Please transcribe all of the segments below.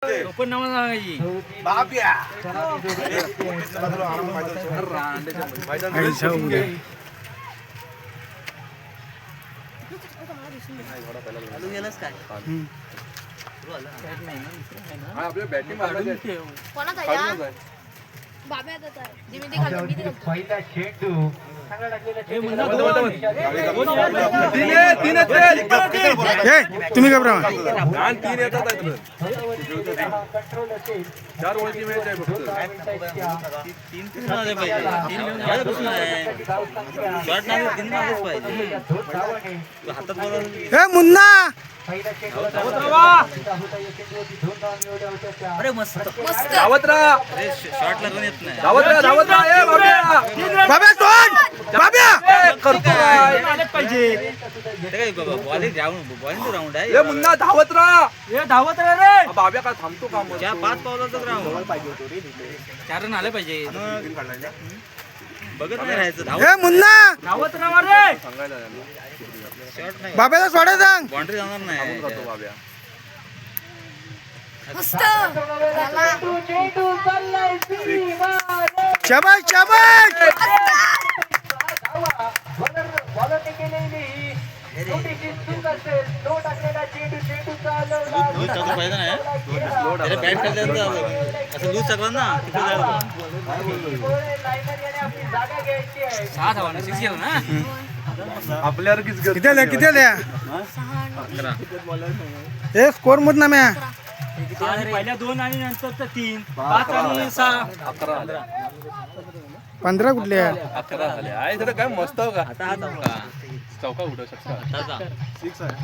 पण नाव सांगायची बाब्या पहिला चेंडू तुम्ही घबरा मुन्ना अरे मस्त धावत राहा शॉटला रन येत नाही धावत राहा धावत राहा ए बाब्या सोड बाब्या पाहिजे काय बाबा बॉलिंग राऊंड आहे ए मुन्ना धावत राहा धावत रे रे बाब्या का थांबतो काम 5 पावलाचा राऊंड चार रन आले पाहिजे बघत नाही राहायचं मुन्ना धावत राहा रे सांगायला शॉट नाही बाब्याला सोडा सांग बाउंड्री जाणार नाही बाब्या शाबाश शाबाश असं लूज शकला ना आपल्यावर किती द्या हे स्कोर मत ना म्या पहिल्या 2 आणि नंतर 3 5 आणि 6 15 कुठले 11 झाले आहे तर काय मस्त हो का आता हा चौका चौका उडू शकता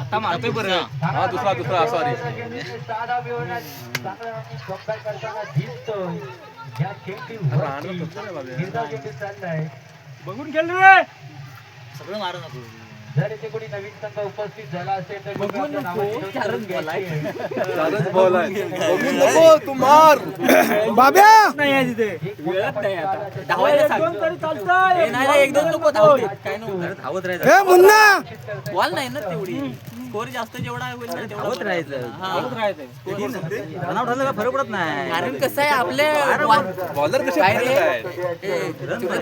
आता मारतोय बरं हा दुसरा सॉरी बघून गेल रे सगळं मारू नको जर इथे कोणी नवीन संघ उपस्थित झाला असेल तर बघून नको तू मार बाब्या नाही आहे तिथे वेळच नाही आता धावायला सांग तरी चालतंय नाही 1-2 नको धावू दे काय नको धावत राहायचं हे मुन्ना बॉल नाही ना तेवढी स्कोर जास्त जेवढा होईल ना धावत राहायचं धावत राहायचं रन आउट झालं का फरक पडत नाही कारण कसं आहे आपले बॉलर कसे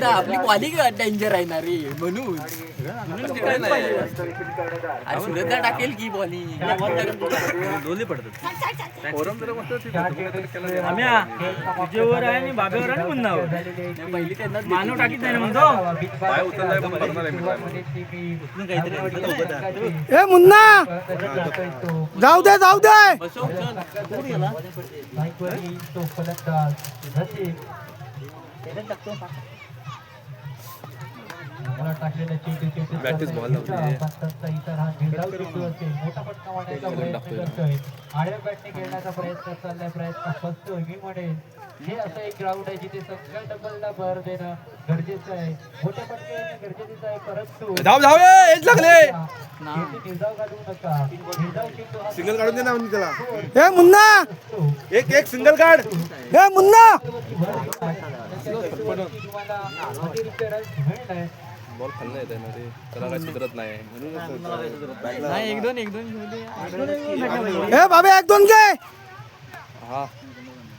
आपली बॉलिंग डेंजर आहे ना रे म्हणून सुरतला टाकेल की बॉलिंग दोन्ही पडतात तुझ्यावर आहे आणि बाब्यावर आहे मुन्नावर पहिली त्यांना मानव टाकीत नाही ना म्हणतो पाय उचललाय पण करणार आहे काहीतरी हे मुन्ना जाऊ दे तो फलंदाज मला टाकलेला चेंडू Practice ball लावली. पंचांचा इतर हा निर्धाव चेंडू असेल मोठा फटका मारण्याचा प्रयत्न करतोय आडव्या बॅटने खेळण्याचा प्रयत्न चाललाय प्रयत्न फसतोय मी म्हणेल हे असं एक ग्राउंड आहे जिथे सगळ्या डबलला भर देणं गरजेचं आहे मोठे फटके येणं गरजेचं आहे परंतु धाव एज लागले निर्धाव काढू नका निर्धाव चेंडू हा सिंगल काढून दे ना त्याला हे मुन्ना एक सिंगल काढ हे मुन्ना तुम्हाला अतिरिक्त रन मिळणार बॉल खाल्ला येत ना रे त्याला काय सुधरत नाही हे बाब्या 1-2 घे हा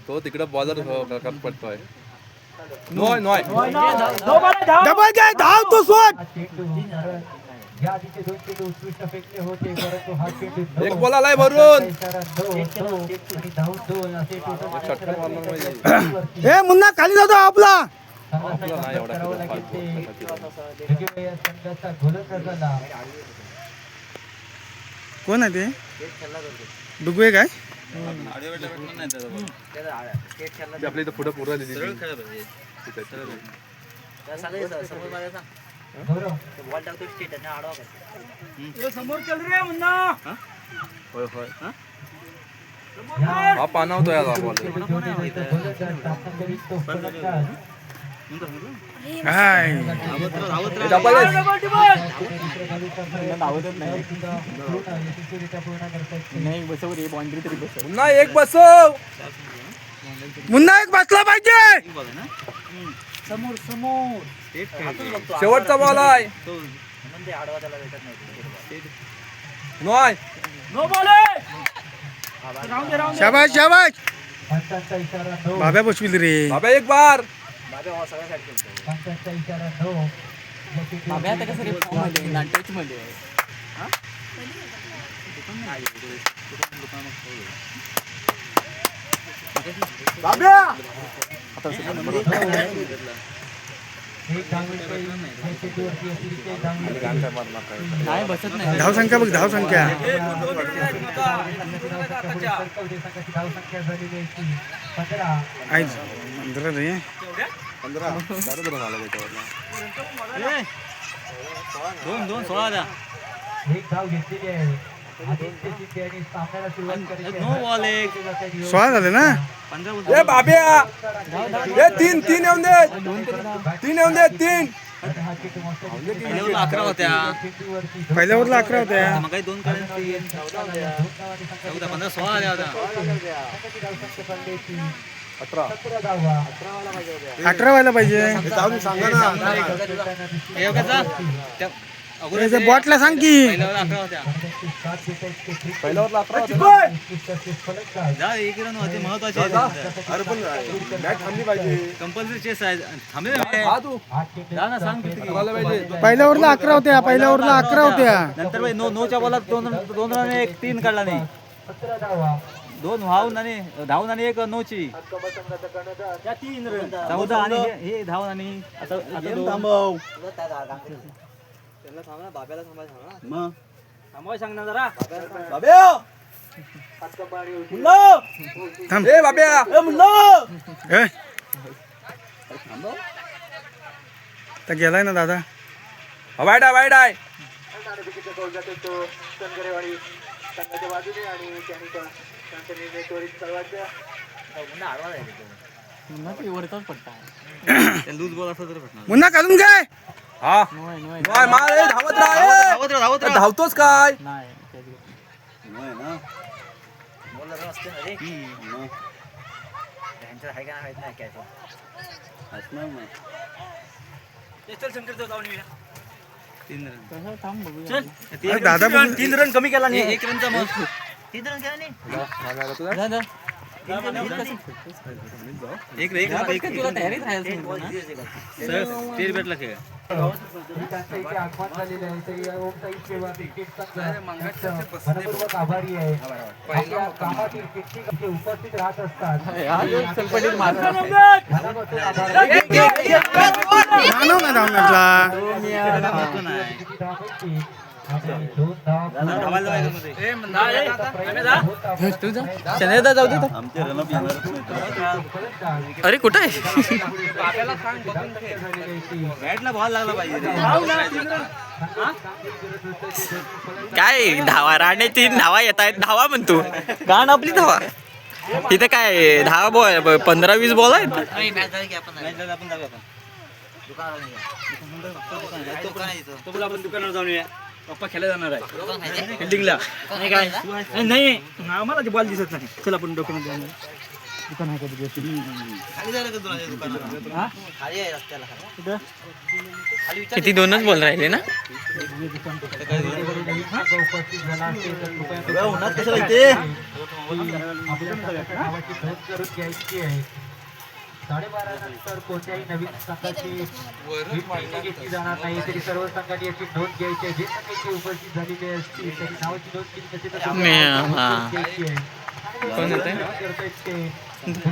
तो तिकडे बॉलर कट पडतोय नॉय डबल घे धाव तू सोड चेंडू या आधीचे 2 चेंडू उत्कृष्ट फेकले होते परंतु हा चेंडू एक बॉल आलाय भरून षटकार मारणार पाहिजे. हे मुन्ना खाली जातो आपला कोण आहे ते डुगवे काय आपल्या इथं पुढे पुरा दिली समोर चल रे मुन्ना होय हा पानावतोय आता बॉल हाय डबल पुन्हा एक बसव मुन्ना एक बसला पाहिजे समोर समोर शेवटचा बॉल आहे म्हणजे आडवा त्याला भेटत नाही नॉय नो बॉल शाबाश शाबाश पंचांचा इशारा नो. बाब्या बसविल रे बाबा एक बार पंचांचा इशारा नो. बाब्या आता कसं रे फॉर्म मध्ये नाटच मध्ये एक धावण्याच्या वरती अतिरिक्त धावण्याची नाही बसत नाही धाव संख्या बघ धाव संख्या धावसंख्या झालेली आहे ती 15. आई मंदिर रे 16 द्या एक धाव घेतलेली आहे. आदित्य शिंदे आणि सामन्याला सुरुवात करायची नो बॉल एक 16 झाले ना 15 ए बाब्या ए तीन येऊन दे 3 येऊन दे 3 11 होत्या पहिल्या ओव्हरला 11 होत्या मग काही 2 करेल 15 16 आल्या होत्या 18 व्हायला पाहिजे बॉटला सांग की 11 होत्या जा एक रन होते महत्वाचे अरे पण बॅट थांबली पाहिजे कंपल्सरी चेस आहे थांबले जा ना सांग किती पहिल्या ओव्हरला 11 होत्या पहिल्या ओव्हरला 11 होत्या नंतर भाई नोच्या बॉलात 2 रन एक 3 काढला नाही 2 धावून आणि एक नोची 14 आणि हे धावून आणि आता थांबव बाब्याला थांबाय सांग ना जरा थांब ए बाब्या ए तर गेलाय ना दादा वाईट आहे वरचाच पट्टा लूज बॉल असं तर पडणार मुन्ना काढून काय हा नाही मार ए धावत राह ए. धावतोच काय नाही ना बॉलर असते ना रे त्यांचं आहे का माहित नाही काय असणार नाही चल शंकर जाऊन येऊया 3 रन थांब बघू चल दादा 3 रन कमी केला नाही 1 रनचा मग 3 रन केला नाही एक तुला तयारीत राहायचं स्टेट बॅटला खेळ आभारी आहे आपल्या कामातील किती उपस्थित राहत असतात मानव नाही धावण्यातला जाऊ दे अरे कुठे आहे बॅटला बॉल लागला पाहिजे काय धावा राणे 3 धावा येत आहेत धावा म्हणतो गाण आपली धावा तिथे काय 10 बॉल 15-20 बॉल आहेत आपण दुकानावर जाऊन येऊया पप्पा खेळायला जाणार आहे फिल्डिंगला नाही काय नाही आम्हाला ते बॉल दिसत नाही चल आपण दुकानात जाऊन दुकान आहे का किती 2च बॉल राहिले ना साडेबारा नंतर कोणत्याही नवीन संघाची घेतली जाणार नाही तरी सर्व संघांनी याची नोंद घ्यायची आहे जे संघाची उपस्थित झालेली असतील त्याची नावाची नोंद केली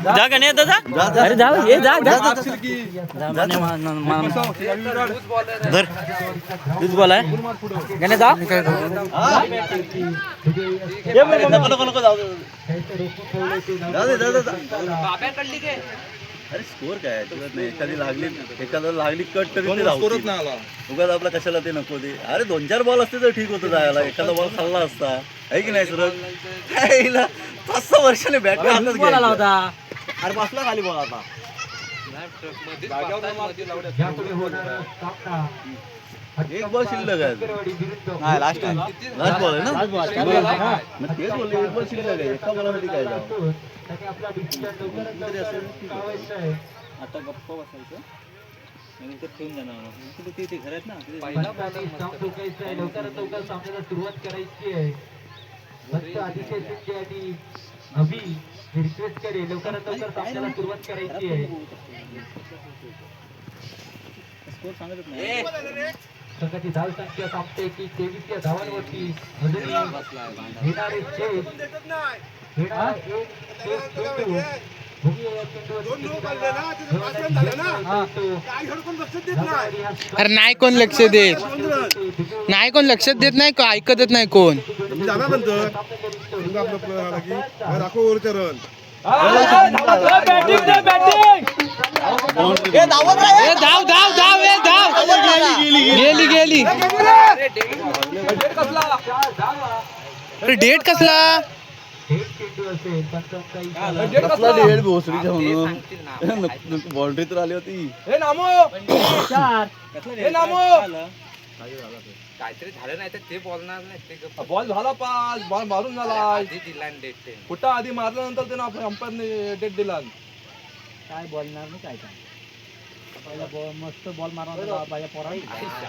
जा गणे आता जा अरे जा ये जा धर लूज बॉल आहे गणे जा अरे स्कोर काय एखादी लागली कट तरी उगाच आपला कशाला ते नको ते अरे 2-4 बॉल असते तर ठीक होतं जायला एखादा बॉल खाल्ला असता आहे की नाही सुरज 5-6 वर्षाने बॅट बॉल होता अरे बसला खाली बॉल आता एक बॉल शिल्लक आहे लास्ट बॉल आहे ना मग तेच बोलले एक बॉल शिल्लक आहे एका बॉलासाठी काय जाऊ आता गप्प बसायचं ठेवून जाणार ते घरात ना लवकरात लवकर सामन्याला सुरुवात करायची आहे. अतिशय अभि मी रिक्वेस्ट करेन लवकरात लवकर आपल्याला सुरुवात करायची आहे. संघाची धाव संख्या सांगते की 23 या धावांवरती अजूनही घेणारे चेस घेणारा एक चेस चेंडू. बघूया या चेंडूवरती किती धावा. अरे नाही कोण लक्ष देत नाही कोण लक्ष देत नाही का ऐकतच नाही कोण जाणार नंतर आपलं आला की दाखव ओव्हरचा रन ए धाव धाव धाव ए धाव गेली गेली अरे डेट कसला एक चेंडू असेल पण त्यांचा इशारा कसला डेड भोसडीच्या म्हणून बाउंड्री तर आली होती. काहीतरी झालं नाही तर ते बोलणार नाही ते बॉल झाला पास बॉल मारून झाला आधी दिला आणि डेट ते कुठं आधी मारल्यानंतर त्यानं आपल्या अंपायरने डेट दिला काय बोलणार नाही काय काय पहिला बॉल मस्त बॉल मारणार पोरा क्रिकेटचा